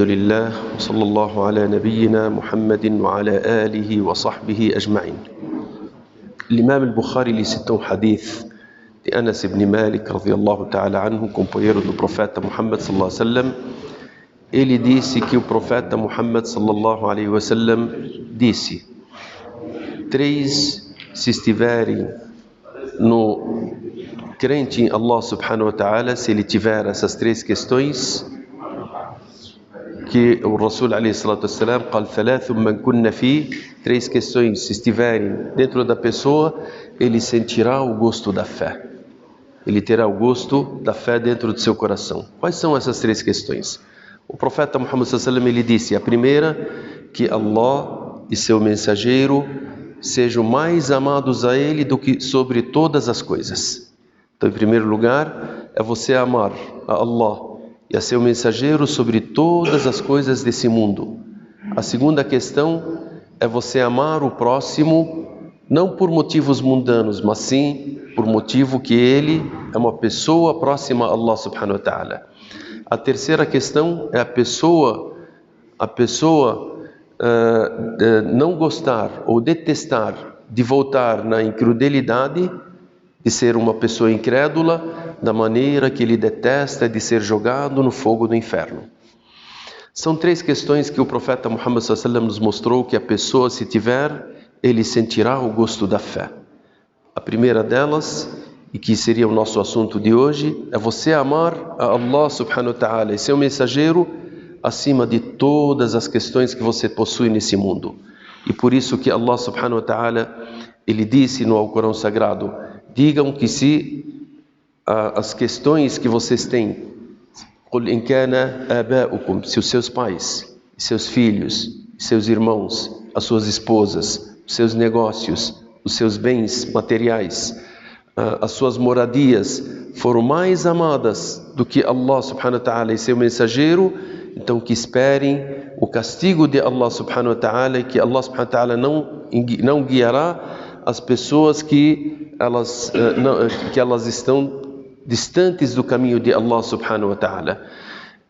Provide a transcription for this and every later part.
لله وصلى الله على نبينا محمد وعلى آله وصحبه أجمعين. L'imam al-Bukhari ele citou um hadith de Anas ibn Malik radiyallahu ta'ala anhu, companheiro do profeta Muhammad sallallahu alaihi wasallam. Ele disse que o profeta Muhammad sallallahu alaihi wasallam disse: três, se estiverem no crente em Allah subhanahu wa ta'ala, se ele tiver essas três questões, que o Rasul alayhi salatu wassalam قال ثلاث من كن فيه, três questões se estiverem dentro da pessoa, ele sentirá o gosto da fé. Ele terá o gosto da fé dentro do seu coração. Quais são essas três questões? O profeta Muhammad sallallahu alaihi wasallam ele disse: a primeira, que Allah e seu mensageiro sejam mais amados a ele do que sobre todas as coisas. Então, em primeiro lugar, é você amar a Allah e a seu mensageiro sobre todas as coisas desse mundo. A segunda questão é você amar o próximo, não por motivos mundanos, mas sim por motivo que ele é uma pessoa próxima a Allah subhanahu wa ta'ala. A terceira questão é a pessoa não gostar ou detestar de voltar na incredulidade, de ser uma pessoa incrédula, da maneira que ele detesta de ser jogado no fogo do inferno. São três questões que o profeta Muhammad sallallahu alaihi wasallam nos mostrou que a pessoa, se tiver, ele sentirá o gosto da fé. A primeira delas, e que seria o nosso assunto de hoje, é você amar a Allah subhanahu wa ta'ala e seu mensageiro acima de todas as questões que você possui nesse mundo. E por isso que Allah subhanahu wa ta'ala, ele disse no Alcorão Sagrado: digam que se as questões que vocês têm, قُلْ إِنْ كَانَ آبَاؤُكُمْ, se os seus pais, seus filhos, seus irmãos, as suas esposas, os seus negócios, os seus bens materiais, as suas moradias foram mais amadas do que Allah subhanahu wa ta'ala e seu mensageiro, então que esperem o castigo de Allah subhanahu wa ta'ala, e que Allah subhanahu wa ta'ala não guiará as pessoas que elas estão distantes do caminho de Allah subhanahu wa ta'ala.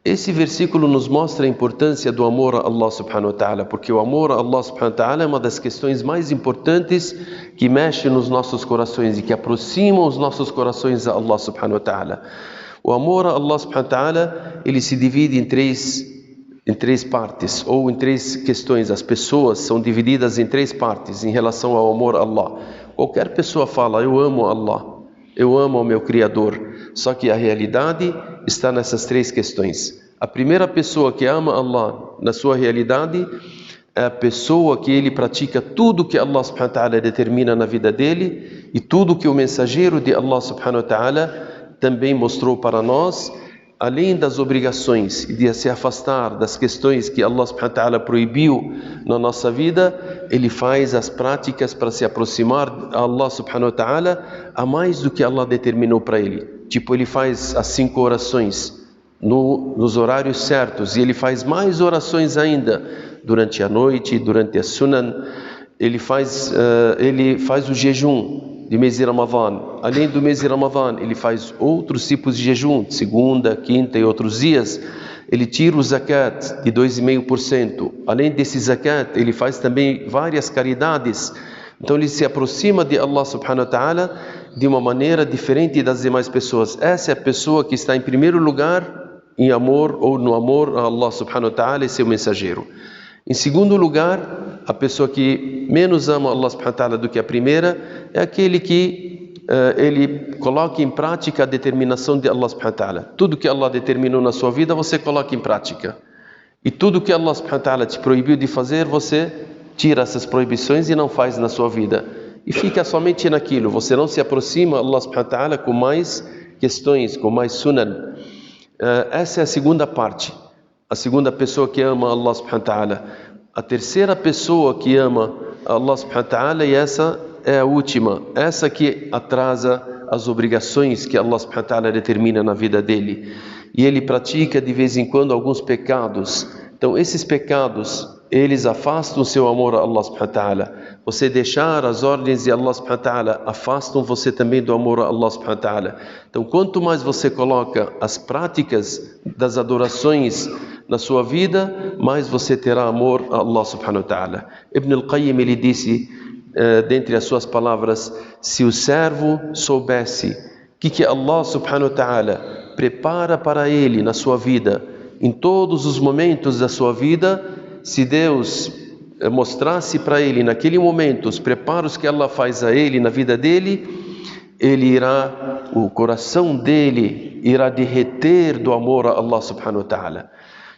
Esse versículo nos mostra a importância do amor a Allah subhanahu wa ta'ala, porque o amor a Allah subhanahu wa ta'ala é uma das questões mais importantes que mexe nos nossos corações e que aproximam os nossos corações a Allah subhanahu wa ta'ala. O amor a Allah subhanahu wa ta'ala, ele se divide em três partes, ou em três questões. As pessoas são divididas em três partes em relação ao amor a Allah. Qualquer pessoa fala: eu amo Allah, eu amo o meu Criador. Só que a realidade está nessas três questões. A primeira pessoa que ama Allah na sua realidade é a pessoa que ele pratica tudo que Allah subhanahu wa ta'ala determina na vida dele, e tudo que o mensageiro de Allah subhanahu wa ta'ala também mostrou para nós, além das obrigações e de se afastar das questões que Allah subhanahu wa ta'ala proibiu na nossa vida, ele faz as práticas para se aproximar a Allah subhanahu wa ta'ala a mais do que Allah determinou para ele. Tipo, ele faz as 5 orações nos horários certos, e ele faz mais orações ainda durante a noite, durante a sunan. Ele faz o jejum de mês de Ramadã. Além do mês de Ramadã, ele faz outros tipos de jejum, segunda, quinta e outros dias. Ele tira o zakat de 2,5%. Além desse zakat, ele faz também várias caridades. Então ele se aproxima de Allah subhanahu wa ta'ala de uma maneira diferente das demais pessoas. Essa é a pessoa que está em primeiro lugar em amor, ou no amor a Allah subhanahu wa ta'ala e seu mensageiro. Em segundo lugar, a pessoa que menos ama Allah subhanahu wa ta'ala do que a primeira é aquele que ele coloca em prática a determinação de Allah subhanahu wa ta'ala. Tudo que Allah determinou na sua vida, você coloca em prática. E tudo que Allah subhanahu wa ta'ala te proibiu de fazer, você tira essas proibições e não faz na sua vida. E fica somente naquilo. Você não se aproxima a Allah subhanahu wa ta'ala com mais questões, com mais sunan. Essa é a segunda parte. A segunda pessoa que ama Allah subhanahu wa ta'ala. A terceira pessoa que ama Allah subhanahu wa ta'ala, e essa é a última, essa que atrasa as obrigações que Allah subhanahu wa ta'ala determina na vida dele. E ele pratica de vez em quando alguns pecados. Então esses pecados eles afastam o seu amor a Allah subhanahu wa ta'ala. Você deixar as ordens de Allah subhanahu wa ta'ala afastam você também do amor a Allah subhanahu wa ta'ala. Então, quanto mais você coloca as práticas das adorações na sua vida, mais você terá amor a Allah subhanahu wa ta'ala. Ibn al-Qayyim, ele disse, dentre as suas palavras, se o servo soubesse o que Allah subhanahu wa ta'ala prepara para ele na sua vida, em todos os momentos da sua vida, se Deus mostrasse para ele naquele momento os preparos que Allah faz a ele na vida dele, o coração dele irá derreter do amor a Allah subhanahu wa ta'ala.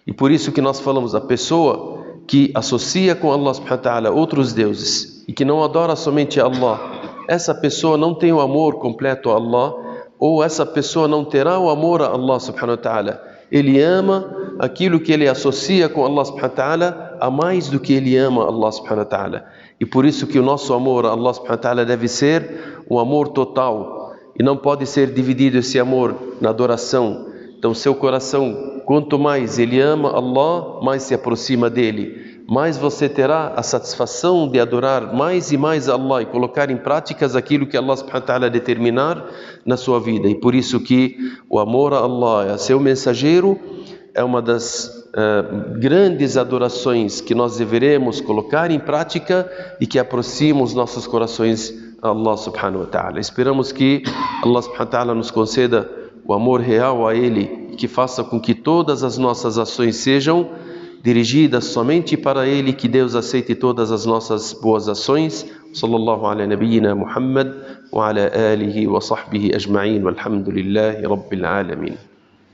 E por isso que nós falamos, a pessoa que associa com Allah subhanahu wa ta'ala outros deuses e que não adora somente Allah, essa pessoa não tem o amor completo a Allah, ou essa pessoa não terá o amor a Allah subhanahu wa ta'ala. Ele ama aquilo que ele associa com Allah subhanahu wa ta'ala a mais do que ele ama Allah subhanahu wa ta'ala. E por isso que o nosso amor a Allah subhanahu wa ta'ala deve ser um amor total e não pode ser dividido esse amor na adoração. Então seu coração, quanto mais ele ama Allah, mais se aproxima dele, mais você terá a satisfação de adorar mais e mais a Allah e colocar em práticas aquilo que Allah subhanahu wa ta'ala determinar na sua vida. E por isso que o amor a Allah, a seu mensageiro, é uma das grandes adorações que nós deveremos colocar em prática e que aproxima os nossos corações a Allah subhanahu wa ta'ala. Esperamos que Allah subhanahu wa ta'ala nos conceda o amor real a Ele e que faça com que todas as nossas ações sejam dirigidas somente para Ele, que Deus aceite todas as nossas boas ações. Sallallahu ala nabiyyina Muhammad wa ala alihi wa sahbihi ajma'in walhamdulillahi rabbil alamin.